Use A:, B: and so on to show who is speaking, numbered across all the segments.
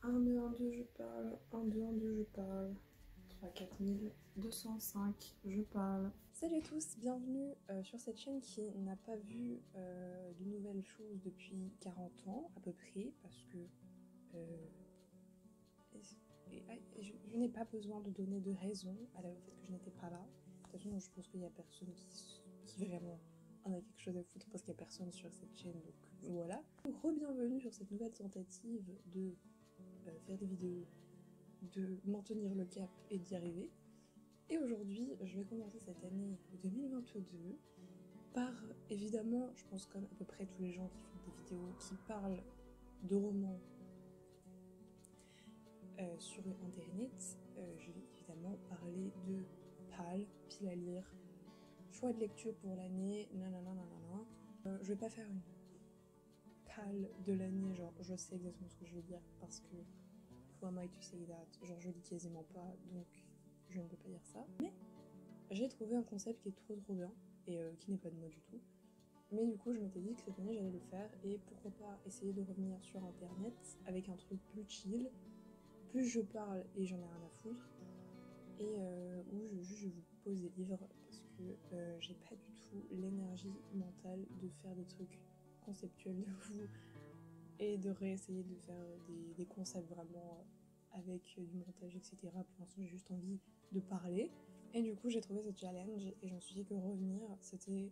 A: 1, 2, 1, 2, je parle. 1, 2, 1, 2, je parle. 3, 4205, je parle. Salut à tous, bienvenue sur cette chaîne qui n'a pas vu de nouvelles choses depuis 40 ans à peu près, parce que je n'ai pas besoin de donner de raison au fait que je n'étais pas là. De toute façon, je pense qu'il n'y a personne qui vraiment en a quelque chose à foutre parce qu'il n'y a personne sur cette chaîne, donc voilà. Re-bienvenue sur cette nouvelle tentative de faire des vidéos, de maintenir le cap et d'y arriver. Et aujourd'hui, je vais commencer cette année 2022 par, évidemment, je pense comme à peu près tous les gens qui font des vidéos qui parlent de romans sur internet, je vais évidemment parler de PAL, pile à lire, choix de lecture pour l'année, nanana. Je vais pas faire une PAL de l'année, genre je sais exactement ce que je vais dire parce que who am I to say that, genre je lis quasiment pas donc je ne peux pas dire ça. Mais j'ai trouvé un concept qui est trop bien et qui n'est pas de moi du tout. Mais du coup je m'étais dit que cette année j'allais le faire et pourquoi pas essayer de revenir sur internet avec un truc plus chill. Plus je parle et j'en ai rien à foutre, et où je vous pose des livres parce que j'ai pas du tout l'énergie mentale de faire des trucs conceptuels de vous et de réessayer de faire des concepts vraiment avec du montage, etc. Pour l'instant, j'ai juste envie de parler. Et du coup, j'ai trouvé ce challenge et je me suis dit que revenir, c'était.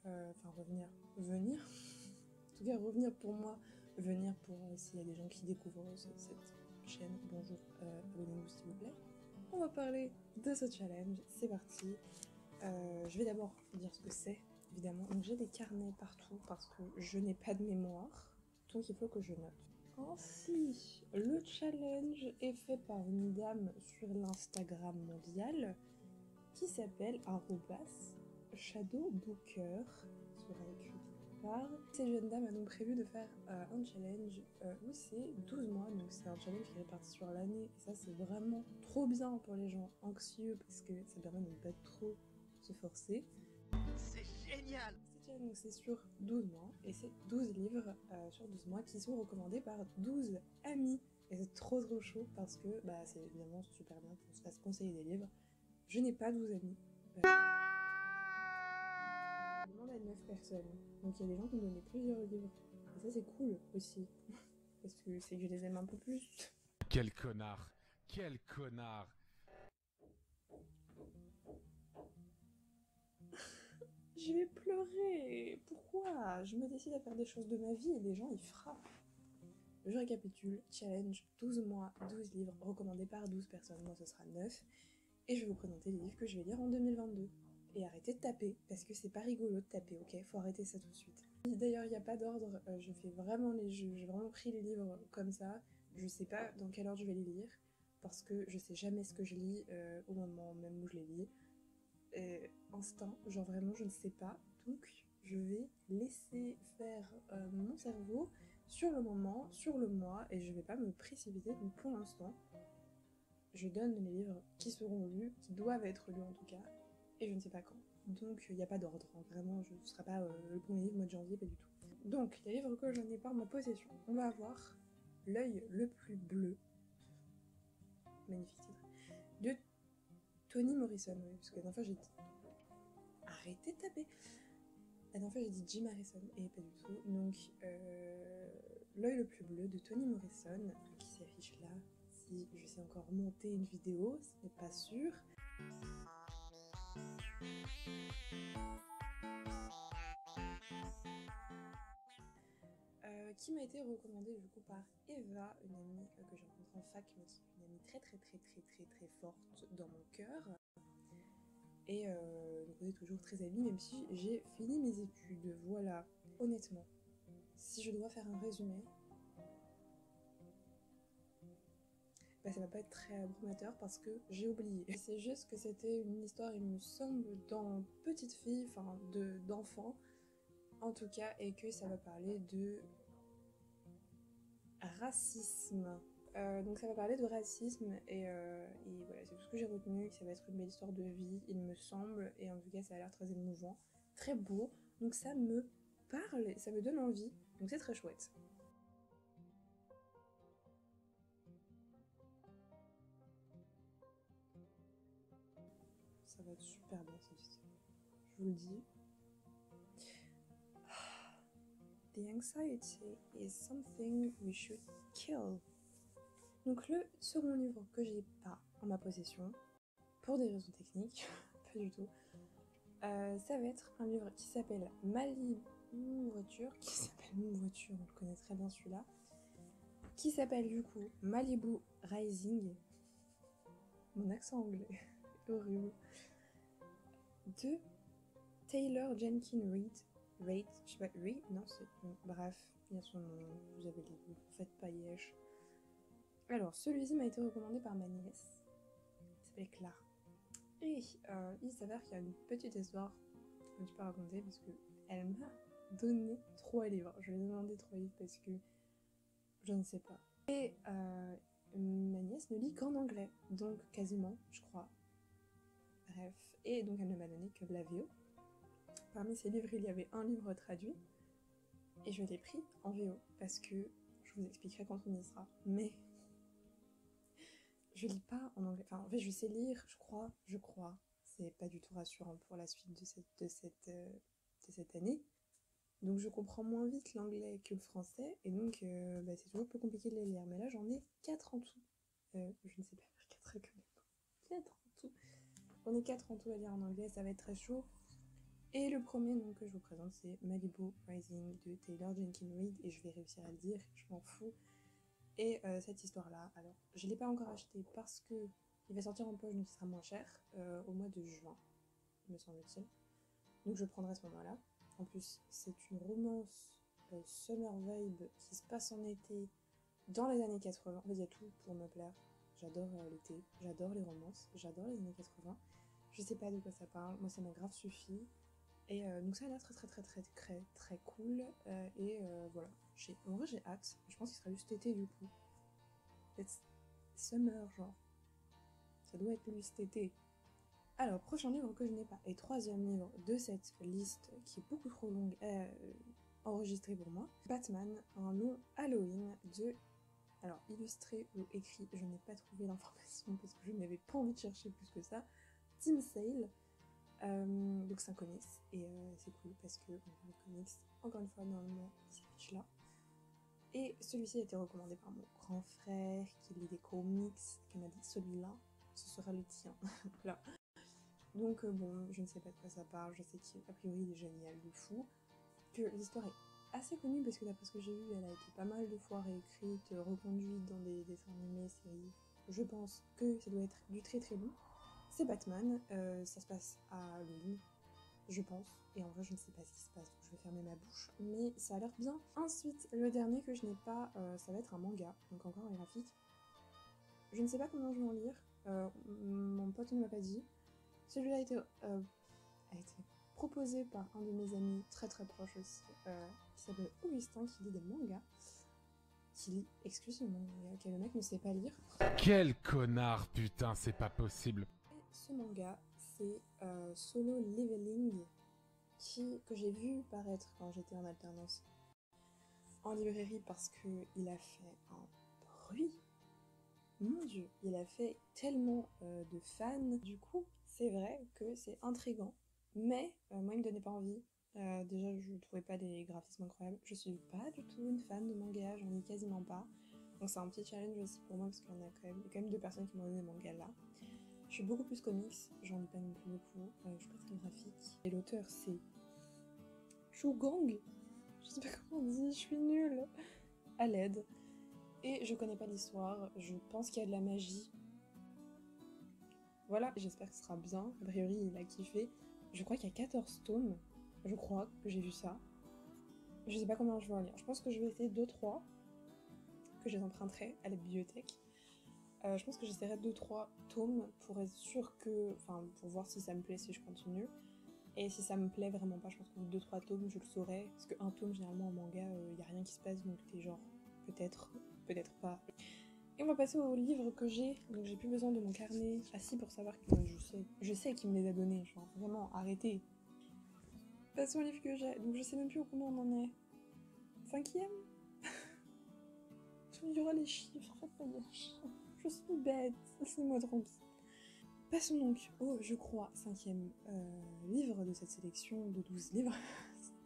A: Enfin, venir. En tout cas, revenir pour moi, venir pour s'il y a des gens qui découvrent cette chaîne, bonjour, abonnez-vous s'il vous plaît. On va parler de ce challenge, c'est parti. Je vais d'abord dire ce que c'est, évidemment. Donc j'ai des carnets partout parce que je n'ai pas de mémoire, donc il faut que je note. Ainsi, le challenge est fait par une dame sur l'Instagram mondial qui s'appelle @shadowbooker, sera écrit par. Cette jeune dame a donc prévu de faire un challenge où c'est 12 mois, donc c'est un challenge qui est réparti sur l'année, et ça c'est vraiment trop bien pour les gens anxieux parce que ça permet de ne pas trop se forcer.
B: C'est génial!
A: Cette challenge c'est sur 12 mois, et c'est 12 livres sur 12 mois qui sont recommandés par 12 amis. Et c'est trop chaud parce que bah, c'est évidemment super bien qu'on se fasse conseiller des livres. Je n'ai pas 12 amis. Je demande à 9 personnes. Donc il y a des gens qui me donnaient plusieurs livres. Et ça c'est cool aussi. Parce que c'est que je les aime un peu plus.
B: Quel connard! Quel connard!
A: Je vais pleurer. Pourquoi? Je me décide à faire des choses de ma vie et les gens ils frappent. Je récapitule. Challenge 12 mois, 12 livres recommandés par 12 personnes. Moi ce sera 9. Et je vais vous présenter les livres que je vais lire en 2022. Et arrêtez de taper, parce que c'est pas rigolo de taper, ok? Faut arrêter ça tout de suite. D'ailleurs, il n'y a pas d'ordre, je fais vraiment les jeux, j'ai vraiment pris les livres comme ça. Je sais pas dans quel ordre je vais les lire, parce que je sais jamais ce que je lis au moment même où je les lis. Instinct, genre vraiment je ne sais pas. Donc je vais laisser faire mon cerveau sur le moment, sur le mois, et je vais pas me précipiter. Donc pour l'instant, je donne les livres qui seront lus, qui doivent être lus en tout cas, et je ne sais pas quand. Donc il n'y a pas d'ordre, hein. Vraiment, ce ne sera pas le premier livre mois de janvier, pas du tout. Donc les livres que j'en ai par ma possession, on va avoir L'œil le plus bleu, magnifique titre, de Toni Morrison, oui, parce que la dernière fois j'ai dit... Arrêtez de taper. La dernière fois j'ai dit Jim Harrison, et pas du tout. Donc L'œil le plus bleu de Toni Morrison, qui s'affiche là. Si je sais encore monter une vidéo, ce n'est pas sûr. Qui m'a été recommandée du coup par Eva, une amie que j'ai rencontrée en fac, mais qui est une amie très forte dans mon cœur. Et donc on est toujours très amis, même si j'ai fini mes études, voilà. Honnêtement, si je dois faire un résumé, bah ça va pas être très abrumateur parce que j'ai oublié. C'est juste que c'était une histoire, il me semble, dans Petite fille, enfin d'enfant, en tout cas, et que ça va parler de racisme. Donc ça va parler de racisme et voilà, c'est tout ce que j'ai retenu, que ça va être une belle histoire de vie, il me semble, et en tout cas ça a l'air très émouvant, très beau, donc ça me parle, ça me donne envie, donc c'est très chouette. ça va être super bien cette histoire. Je vous le dis. The anxiety is something we should kill. Donc le second livre que j'ai pas en ma possession, pour des raisons techniques, pas du tout, ça va être un livre qui s'appelle Malibu Voiture, on le connaît très bien celui-là, qui s'appelle du coup Malibu Rising, mon accent anglais est horrible, de Taylor Jenkins Reid, je sais pas, Reid, non c'est, bref, il y a son nom, vous avez les goûts, faites pas yesh. Alors, celui-ci m'a été recommandé par ma nièce, qui s'appelle Clara. Et il s'avère qu'il y a une petite histoire que je peux raconter parce qu'elle m'a donné 3 livres. Je lui ai demandé 3 livres parce que je ne sais pas. Et ma nièce ne lit qu'en anglais, donc quasiment, je crois. Bref, et donc elle ne m'a donné que de la VO. Parmi ces livres, il y avait un livre traduit, et je l'ai pris en VO parce que je vous expliquerai quand on y sera. Mais je lis pas en anglais. Enfin, en fait, je sais lire, je crois. C'est pas du tout rassurant pour la suite de cette année. Donc, je comprends moins vite l'anglais que le français. Et donc, c'est toujours plus compliqué de les lire. Mais là, j'en ai 4 en tout. Je ne sais pas faire 4 quand même. 4 en tout. J'en ai 4 en tout à lire en anglais. Ça va être très chaud. Et le premier nom que je vous présente, c'est Malibu Rising de Taylor Jenkins Reid. Et je vais réussir à le dire. Je m'en fous. Et cette histoire-là, alors, je ne l'ai pas encore acheté parce que il va sortir en poche, donc il sera moins cher, au mois de juin, me semble-t-il. Donc je prendrai ce moment-là. En plus, c'est une romance summer vibe qui se passe en été, dans les années 80. En fait, il y a tout pour me plaire. J'adore l'été, j'adore les romances, j'adore les années 80. Je sais pas de quoi ça parle, moi ça m'a grave suffi. Et donc ça a l'air très cool. Et voilà. En vrai, j'ai hâte. Je pense qu'il sera juste été du coup. It's summer, genre. Ça doit être lui cet été. Alors, prochain livre que je n'ai pas. Et troisième livre de cette liste qui est beaucoup trop longue enregistrée pour moi. Batman, un long Halloween de... Alors, illustré ou écrit, je n'ai pas trouvé l'information parce que je n'avais pas envie de chercher plus que ça. Tim Sale. Donc c'est un comics et c'est cool parce que le comics, encore une fois, normalement, il s'affiche là. Et celui-ci a été recommandé par mon grand frère qui lit des comics, qui m'a dit celui-là, ce sera le tien. Voilà. Donc bon, je ne sais pas de quoi ça parle, je sais qu'a priori il est génial de fou, que l'histoire est assez connue parce que d'après ce que j'ai vu, elle a été pas mal de fois réécrite, reconduite dans des dessins animés, séries. Je pense que ça doit être du très très long. C'est Batman, ça se passe à Halloween, je pense, et en vrai je ne sais pas ce qui se passe, donc je vais fermer ma bouche, mais ça a l'air bien. Ensuite, le dernier que je n'ai pas, ça va être un manga, donc encore un graphique. Je ne sais pas comment je vais en lire, mon pote ne m'a pas dit. Celui-là a été proposé par un de mes amis très très proches aussi, qui s'appelle Augustin, qui lit des mangas, qui lit exclusivement des mangas, ok, le mec ne sait pas lire.
B: Quel connard, putain, c'est pas possible.
A: Ce manga, c'est Solo Leveling, que j'ai vu paraître quand j'étais en alternance en librairie parce qu'il a fait un bruit. Mon dieu, il a fait tellement de fans. Du coup, c'est vrai que c'est intriguant. Mais moi, il me donnait pas envie. Déjà, je trouvais pas les graphismes incroyables. Je suis pas du tout une fan de manga, j'en lis quasiment pas. Donc c'est un petit challenge aussi pour moi parce qu'il y a quand même 2 personnes qui m'ont donné des mangas là. Je suis beaucoup plus comics, j'en lis pas non plus beaucoup, je suis pas très graphique. Et l'auteur c'est Shugang, je sais pas comment on dit, je suis nulle, à l'aide. Et je connais pas l'histoire, je pense qu'il y a de la magie. Voilà, j'espère que ce sera bien, a priori il a kiffé. Je crois qu'il y a 14 tomes, je crois que j'ai vu ça. Je sais pas comment je vais en lire, je pense que je vais essayer 2-3, que je les emprunterai à la bibliothèque. Je pense que j'essaierai 2-3 tomes pour être sûre que... Enfin, pour voir si ça me plaît, si je continue. Et si ça me plaît vraiment pas, je pense que 2-3 tomes, je le saurai. Parce qu'un tome, généralement, en manga, y a rien qui se passe, donc t'es genre, peut-être, peut-être pas. Et on va passer au livre que j'ai. Donc j'ai plus besoin de mon carnet. Ah si, pour savoir que je sais qui me les a donnés. Genre, vraiment, arrêtez. Passons au livre que j'ai. Donc je sais même plus combien on en est. 5e. Il y aura les chiffres, faites pas les chiffres. Je suis bête, laissez-moi tranquille. Passons donc au, je crois, 5e livre de cette sélection de 12 livres.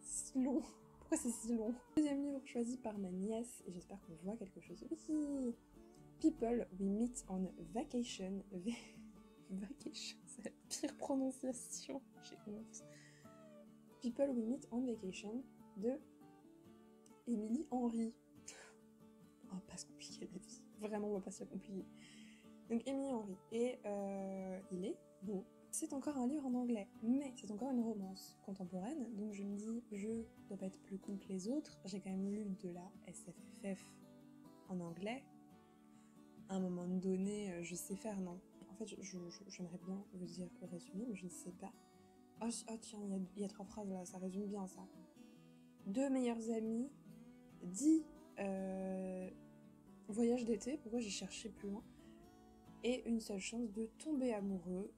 A: C'est si long. Pourquoi c'est si long? Deuxième livre choisi par ma nièce, et j'espère qu'on voit quelque chose. Oui. People We Meet on Vacation. Vacation, c'est la pire prononciation, j'ai honte. People We Meet on Vacation de Émilie Henry. On va pas se compliquer la vie. Vraiment, on va pas se la compliquer. Donc Émilie Henry. Et il est beau. C'est encore un livre en anglais, mais c'est encore une romance contemporaine. Donc je me dis, je dois pas être plus con que les autres. J'ai quand même lu de la SFFF en anglais. À un moment donné, je sais faire, non. En fait, j'aimerais bien vous dire le résumé, mais je ne sais pas. Oh tiens, il y a 3 phrases là, ça résume bien ça. 2 meilleurs amis, 10 voyages d'été, pourquoi j'ai cherché plus loin, et une seule chance de tomber amoureux.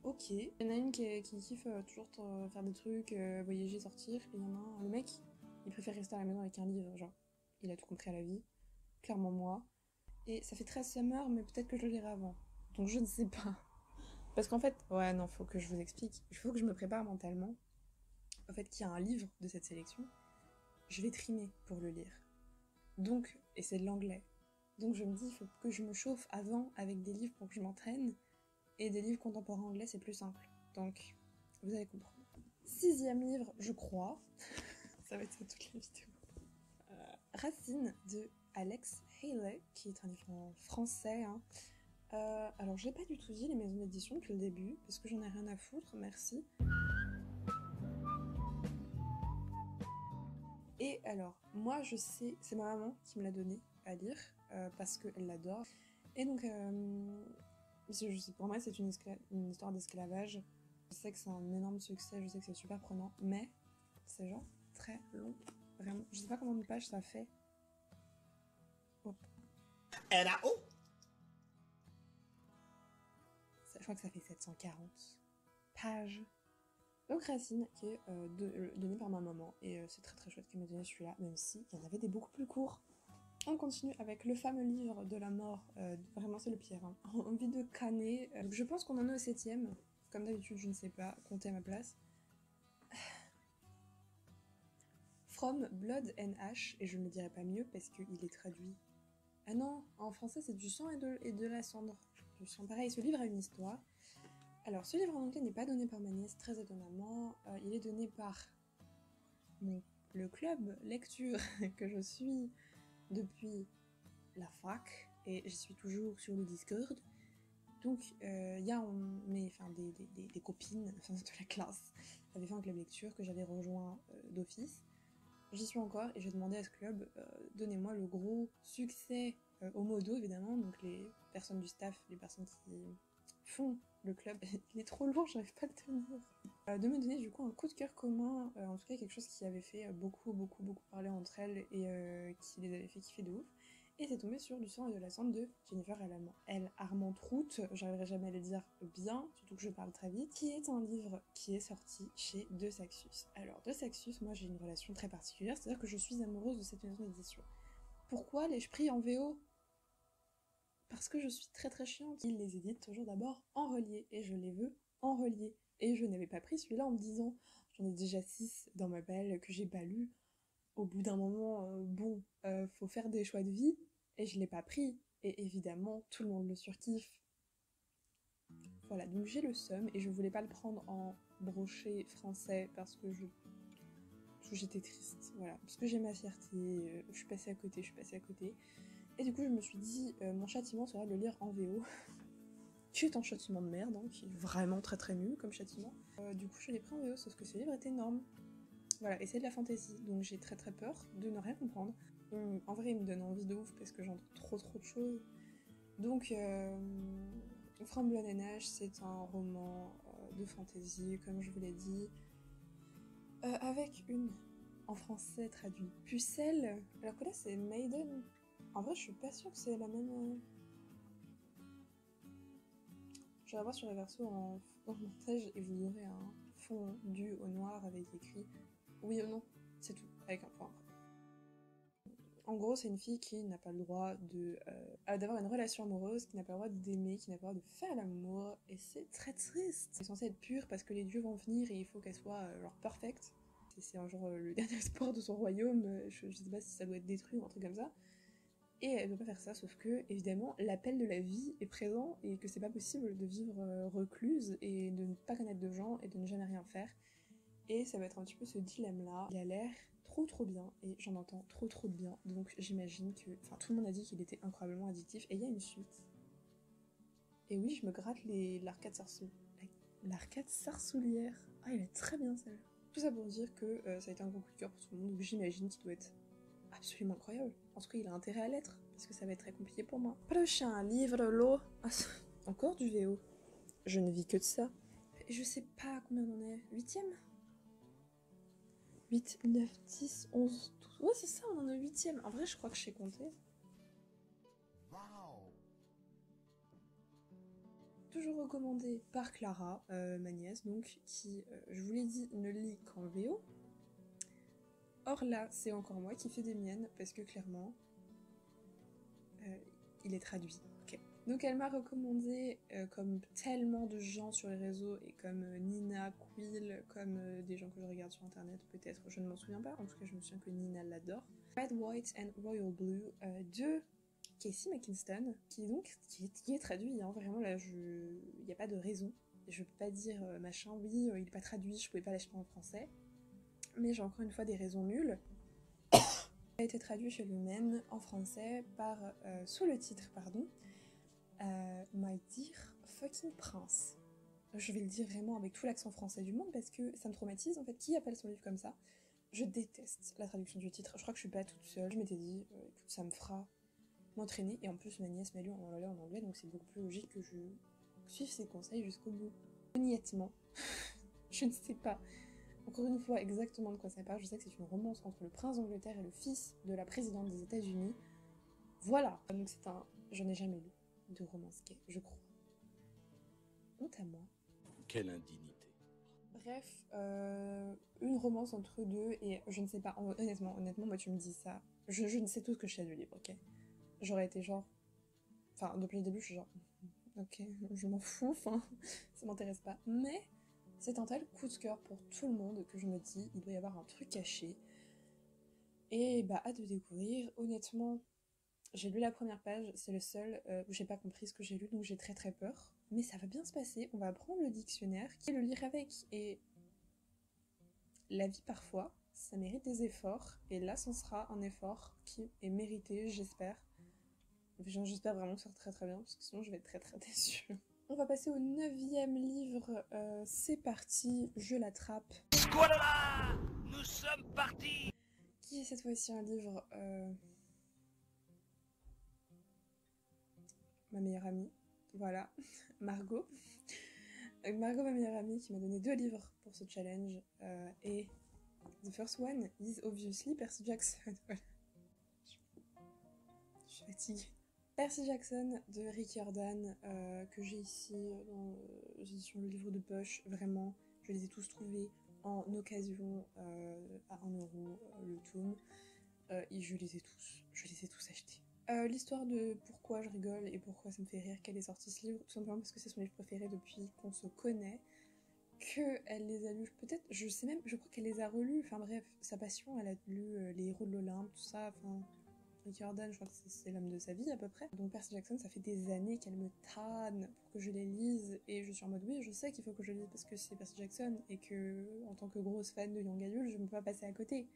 A: Ok. Il y en a une qui kiffe toujours faire des trucs, voyager, sortir, et il y en a un, le mec, il préfère rester à la maison avec un livre, genre, il a tout compris à la vie, clairement moi. Et ça fait 13 summer, mais peut-être que je le lirai avant. Donc je ne sais pas. Parce qu'en fait, ouais, non, faut que je vous explique. Il faut que je me prépare mentalement. En fait, qu'il y a un livre de cette sélection, je vais trimer pour le lire. Donc, et c'est de l'anglais. Donc je me dis, il faut que je me chauffe avant avec des livres pour que je m'entraîne. Et des livres contemporains anglais, c'est plus simple. Donc, vous allez comprendre. 6e livre, je crois. Ça va être ça toutes les vidéos. Racine de Alex Haley, qui est un livre en français. Hein. Alors, j'ai pas du tout dit les maisons d'édition depuis le début, parce que j'en ai rien à foutre, merci. Et alors, moi je sais, c'est ma maman qui me l'a donné à lire, parce qu'elle l'adore. Et donc, pour moi c'est une histoire d'esclavage. Je sais que c'est un énorme succès, je sais que c'est super prenant, mais c'est genre très long, vraiment. Je sais pas combien de pages ça fait. Oh. Je crois que ça fait 740 pages. Donc Racine, qui est donné par ma maman, et c'est très très chouette qu'elle m'ait donné celui-là, même s'il y en avait des beaucoup plus courts. On continue avec le fameux livre de la mort, vraiment c'est le pire, hein. Envie de canner. Donc je pense qu'on en est au 7e, comme d'habitude je ne sais pas, compter à ma place. From Blood and Ash, et je ne le dirai pas mieux parce qu'il est traduit. Ah non, en français c'est du sang et de la cendre. Du sang, pareil, ce livre a une histoire. Alors, ce livre en anglais n'est pas donné par ma nièce, très étonnamment. Il est donné par le club lecture que je suis depuis la fac, et j'y suis toujours sur le Discord. Donc, il y a des copines de la classe qui avaient fait un club lecture que j'avais rejoint d'office. J'y suis encore, et j'ai demandé à ce club, donnez-moi le gros succès au modo, évidemment, donc les personnes du staff, les personnes qui font le club, il est trop lourd, j'arrive pas à le tenir. De me donner du coup un coup de cœur commun, en tout cas quelque chose qui avait fait beaucoup parler entre elles, et qui les avait fait kiffer de ouf. Et c'est tombé sur Du sang et de la cendre de Jennifer L. Armentrout, j'arriverai jamais à le dire bien, surtout que je parle très vite, qui est un livre qui est sorti chez De Saxus. Alors De Saxus, moi j'ai une relation très particulière, c'est-à-dire que je suis amoureuse de cette maison d'édition. Pourquoi l'ai-je pris en VO ? Parce que je suis très très chiante. Ils les éditent toujours d'abord en relié, et je les veux en relié. Et je n'avais pas pris celui-là en me disant, j'en ai déjà 6 dans ma palle que j'ai pas lu. Au bout d'un moment, faut faire des choix de vie, et je l'ai pas pris. Et évidemment, tout le monde le surkiffe. Voilà, donc j'ai le seum, et je voulais pas le prendre en brochet français parce que j'étais triste, voilà. Parce que j'ai ma fierté, je suis passée à côté. Et du coup, je me suis dit, mon châtiment sera de le lire en VO. Qui est un châtiment de merde, hein, qui est vraiment très très nul comme châtiment. Du coup, je l'ai pris en VO, sauf que ce livre est énorme. Voilà, et c'est de la fantasy, donc j'ai très très peur de ne rien comprendre. En vrai, il me donne envie de ouf parce que j'entends trop de choses. Donc, From Blood and Ash, c'est un roman de fantasy, comme je vous l'ai dit, avec une, en français traduit, pucelle, alors que là c'est Maiden. En vrai, je suis pas sûre que c'est la même. Je vais voir sur les versos en montage, et vous aurez un fond du au noir avec écrit oui ou non, c'est tout, avec un point. En gros, c'est une fille qui n'a pas le droit d'avoir une relation amoureuse, qui n'a pas le droit d'aimer, qui n'a pas le droit de faire l'amour, et c'est très triste. C'est censé être pur parce que les dieux vont venir et il faut qu'elle soit genre perfecte. C'est un genre le dernier espoir de son royaume, je sais pas si ça doit être détruit ou un truc comme ça. Et elle veut pas faire ça, sauf que, évidemment, l'appel de la vie est présent et que c'est pas possible de vivre recluse et de ne pas connaître de gens et de ne jamais rien faire. Et ça va être un petit peu ce dilemme-là. Il a l'air trop bien et j'en entends trop de bien. Donc j'imagine que... Enfin, tout le monde a dit qu'il était incroyablement addictif et il y a une suite. Et oui, je me gratte l'arcade sarsoulière. Ah, elle est très bien celle-là. Tout ça pour dire que ça a été un gros coup de cœur pour tout le monde, donc j'imagine qu'il doit être absolument incroyable. En tout cas, il a intérêt à l'être, parce que ça va être très compliqué pour moi. Prochain livre, l'eau. Encore du VO. Je ne vis que de ça. Je sais pas combien on en est. 8ème 8, 9, 10, 11, 12. Ouais, c'est ça, on en est 8ème. En vrai, je crois que je sais compter. Toujours recommandé par Clara, ma nièce, donc, qui, je vous l'ai dit, ne lit qu'en VO. Or là, c'est encore moi qui fais des miennes, parce que clairement, il est traduit. Ok. Donc elle m'a recommandé, comme tellement de gens sur les réseaux, et comme Nina, Quill, comme des gens que je regarde sur internet, peut-être, je ne m'en souviens pas, en tout cas je me souviens que Nina l'adore. Red, White and Royal Blue de Casey McKinston, qui est traduit, hein, vraiment là, il n'y a pas de raison. Je peux pas dire machin, oui, il est pas traduit, je pouvais pas l'acheter en français. Mais j'ai encore une fois des raisons nulles. A été traduit chez Lumen en français par, sous le titre, pardon, My Dear Fucking Prince. Je vais le dire vraiment avec tout l'accent français du monde parce que ça me traumatise en fait. Qui appelle son livre comme ça? Je déteste la traduction du titre. Je crois que je suis pas toute seule. Je m'étais dit, écoute, ça me fera m'entraîner. Et en plus, ma nièce m'a lu en anglais, donc c'est beaucoup plus logique que je suive ses conseils jusqu'au bout. Honnêtement, je ne sais pas. Encore une fois, exactement de quoi ça parle. Je sais que c'est une romance entre le prince d'Angleterre et le fils de la présidente des États-Unis. Voilà. Donc c'est un... J'en ai jamais lu de romance gay, je crois. Honte à moi.
C: Quelle indignité.
A: Bref, une romance entre deux et je ne sais pas, honnêtement, moi tu me dis ça, je ne sais tout ce que je sais du livre, ok? J'aurais été genre... Enfin, depuis le début, je suis genre... Ok, je m'en fous, enfin, ça m'intéresse pas. Mais c'est un tel coup de cœur pour tout le monde que je me dis, il doit y avoir un truc caché. Et bah, hâte de découvrir. Honnêtement, j'ai lu la première page, c'est le seul où j'ai pas compris ce que j'ai lu, donc j'ai très peur. Mais ça va bien se passer, on va prendre le dictionnaire, qui le lire avec. Et la vie parfois, ça mérite des efforts, et là, ce sera un effort qui est mérité, j'espère. J'espère vraiment que ça sera très bien, parce que sinon je vais être très déçue. On va passer au 9e livre, c'est parti, je l'attrape.
C: Voilà, nous sommes partis.
A: Qui est cette fois-ci un livre... ma meilleure amie, voilà, Margot. Margot, ma meilleure amie, qui m'a donné 2 livres pour ce challenge, et the first one is obviously Percy Jackson. Voilà. Je suis fatiguée. Percy Jackson de Rick Riordan, que j'ai ici dans l'édition Le Livre de Poche. Vraiment, je les ai tous trouvés en occasion à 1€ le tome, et je les ai tous achetés. L'histoire de pourquoi je rigole et pourquoi ça me fait rire qu'elle ait sorti ce livre, tout simplement parce que c'est son livre préféré depuis qu'on se connaît, qu'elle les a lus, peut-être, je sais même, je crois qu'elle les a relus, enfin bref, sa passion, elle a lu Les Héros de l'Olympe, tout ça, enfin, Rick Riordan, je crois que c'est l'homme de sa vie à peu près. Donc Percy Jackson, ça fait des années qu'elle me tanne pour que je les lise, et je suis en mode oui, je sais qu'il faut que je lise parce que c'est Percy Jackson, et que, en tant que grosse fan de Young Adult, je ne peux pas passer à côté.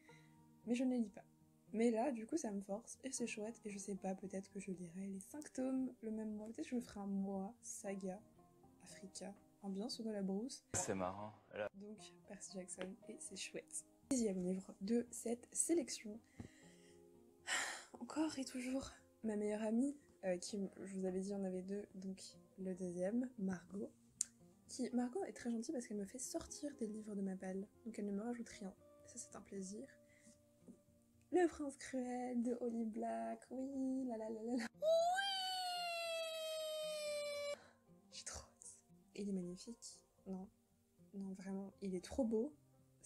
A: Mais je ne les lis pas. Mais là, du coup, ça me force, et c'est chouette, et je sais pas, peut-être que je lirai les 5 tomes le même mois, peut-être que je me ferai un mois saga Africa, ambiance de la brousse.
C: C'est marrant. Là.
A: Donc, Percy Jackson, et c'est chouette. 10e livre de cette sélection. Encore et toujours ma meilleure amie, qui, je vous avais dit, on avait 2, donc le 2e, Margot. Margot est très gentille parce qu'elle me fait sortir des livres de ma palle, donc elle ne me rajoute rien. Ça, c'est un plaisir. Le Prince Cruel de Holly Black, oui, la. Oui. J'ai trop hâte. Il est magnifique. Non, vraiment, il est trop beau.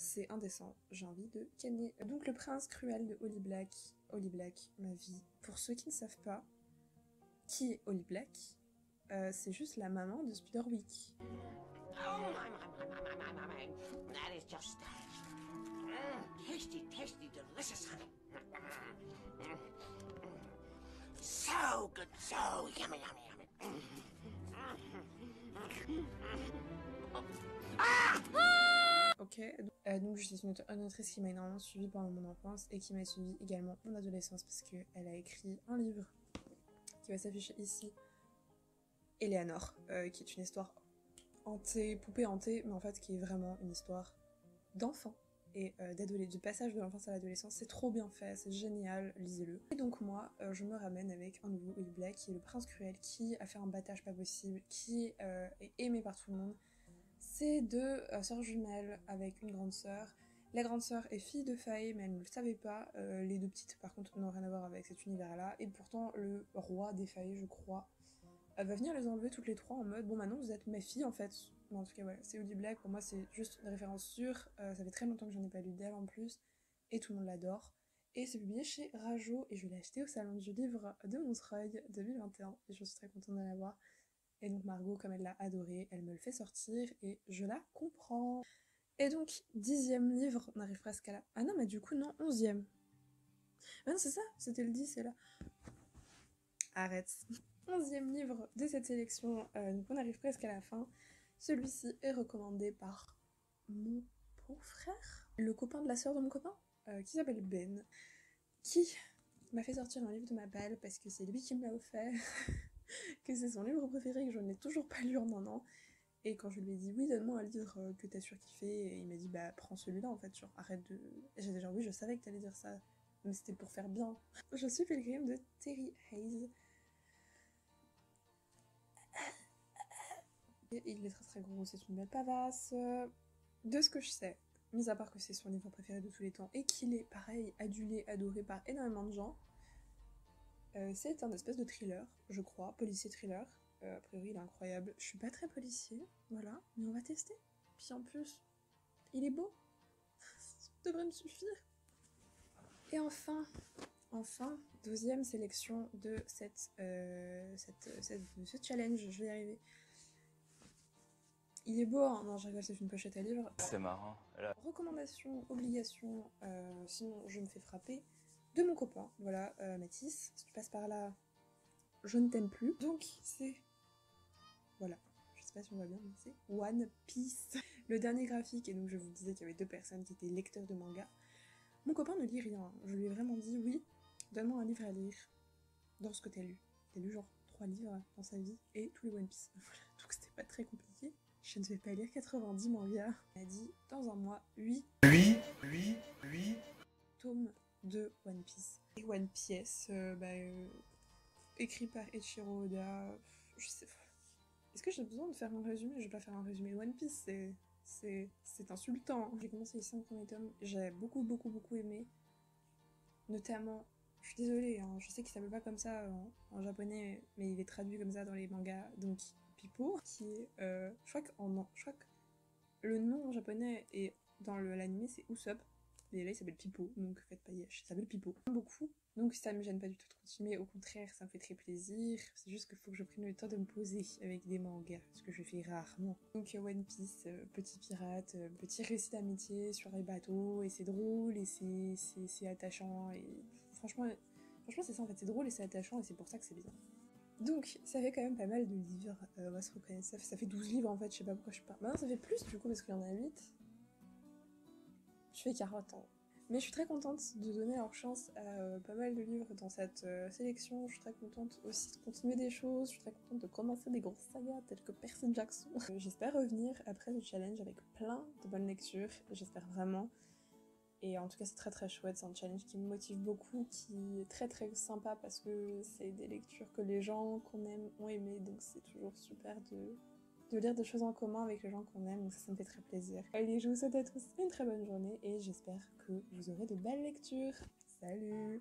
A: c'est indécent, j'ai envie de gagner. Donc Le Prince Cruel de Holly Black. Holly Black, ma vie. Pour ceux qui ne savent pas qui est Holly Black, c'est juste la maman de Spiderwick.
D: That is just tasty, tasty, delicious honey. So good, so yummy, yummy, yummy.
A: Ok, donc je suis une autrice qui m'a énormément suivie pendant mon enfance et qui m'a suivie également mon adolescence parce qu'elle a écrit un livre qui va s'afficher ici, Eleanor, qui est une histoire hantée, poupée hantée, mais en fait qui est vraiment une histoire d'enfant et du passage de l'enfance à l'adolescence. C'est trop bien fait, c'est génial, lisez-le. Et donc moi, je me ramène avec un nouveau Holly Black qui est le Prince Cruel, qui a fait un battage pas possible, qui est aimé par tout le monde. C'est deux sœurs jumelles avec une grande sœur. La grande sœur est fille de fae, mais elle ne le savait pas. Les deux petites, par contre, n'ont rien à voir avec cet univers-là. Et pourtant, le roi des fae, je crois, va venir les enlever toutes les trois en mode « Bon, maintenant, vous êtes ma fille, en fait. » Bon, en tout cas, voilà, c'est Holly Black. Pour moi, c'est juste une référence sûre. Ça fait très longtemps que j'en ai pas lu d'elle, en plus. Et tout le monde l'adore. Et c'est publié chez Rajo. Et je l'ai acheté au Salon du Livre de Montreuil 2021. Et je suis très contente de l'avoir. Et donc Margot, comme elle l'a adoré, elle me le fait sortir et je la comprends. Et donc, 10e livre, on arrive presque à la... Ah non, mais du coup, non, 11e. Ah non, c'est ça, c'était le 10, c'est là. Arrête. 11e livre de cette sélection, donc on arrive presque à la fin. Celui-ci est recommandé par mon beau-frère, le copain de la sœur de mon copain, qui s'appelle Ben, qui m'a fait sortir un livre de ma palle parce que c'est lui qui me l'a offert. Que c'est son livre préféré, que je n'ai toujours pas lu en un an. Et quand je lui ai dit oui, donne-moi un livre que t'as surkiffé, et il m'a dit bah prends celui-là en fait, genre arrête de. Et j'étais genre oui, je savais que t'allais dire ça, mais c'était pour faire bien. Je suis Pilgrim de Terry Hayes. Et il est très très gros, c'est une belle pavasse. De ce que je sais, mis à part que c'est son livre préféré de tous les temps et qu'il est pareil, adulé, adoré par énormément de gens. C'est un espèce de thriller, je crois, policier thriller. A priori, il est incroyable. Je suis pas très policier, voilà, mais on va tester. Puis en plus, il est beau. Ça devrait me suffire. Et enfin, 12e sélection de ce challenge, je vais y arriver. Il est beau, hein. Non, je rigole, c'est une pochette à livres.
C: C'est marrant. Là.
A: Recommandation, obligation, sinon je me fais frapper. De mon copain, voilà, Mathis, si tu passes par là, je ne t'aime plus. Donc c'est, voilà, je sais pas si on voit bien, mais c'est One Piece. Le dernier graphique, et donc je vous disais qu'il y avait deux personnes qui étaient lecteurs de manga. Mon copain ne lit rien, je lui ai vraiment dit, oui, donne-moi un livre à lire dans ce que t'as lu. T'as lu genre 3 livres dans sa vie, et tous les One Piece. Voilà, donc c'était pas très compliqué. Je ne vais pas lire 90 mangas. Il a dit, dans un mois, 8 tomes de One Piece. Et One Piece, écrit par Eiichiro Oda, je sais pas. Est-ce que j'ai besoin de faire un résumé? Je vais pas faire un résumé de One Piece, c'est insultant. J'ai commencé les 5 premiers tomes, j'ai beaucoup aimé. Notamment, je suis désolée, hein, je sais qu'il s'appelle pas comme ça en japonais, mais il est traduit comme ça dans les mangas, donc Pippo, qui est, je crois que le nom en japonais et dans l'anime c'est Usopp. Et là il s'appelle Pippo, donc faites pas yesh, il s'appelle Pippo. Beaucoup, donc ça me gêne pas du tout de continuer, au contraire ça me fait très plaisir, c'est juste qu'il faut que je prenne le temps de me poser avec des mangas, ce que je fais rarement. Donc One Piece, petit pirate, petit récit d'amitié sur les bateaux, et c'est drôle, et c'est attachant, et franchement c'est ça en fait, c'est drôle et c'est attachant, et c'est pour ça que c'est bien. Donc ça fait quand même pas mal de livres, on va se reconnaître, ça fait 12 livres en fait, je sais pas pourquoi je sais pas. Maintenant ça fait plus du coup parce qu'il y en a 8. Je fais 40 ans. Mais je suis très contente de donner leur chance à pas mal de livres dans cette sélection. Je suis très contente aussi de continuer des choses. Je suis très contente de commencer des grosses sagas telles que Percy Jackson. J'espère revenir après le challenge avec plein de bonnes lectures. J'espère vraiment. Et en tout cas c'est très chouette. C'est un challenge qui me motive beaucoup, qui est très sympa parce que c'est des lectures que les gens qu'on aime ont aimé. Donc c'est toujours super de lire des choses en commun avec les gens qu'on aime, donc ça me fait très plaisir. Allez, je vous souhaite à tous une très bonne journée et j'espère que vous aurez de belles lectures. Salut!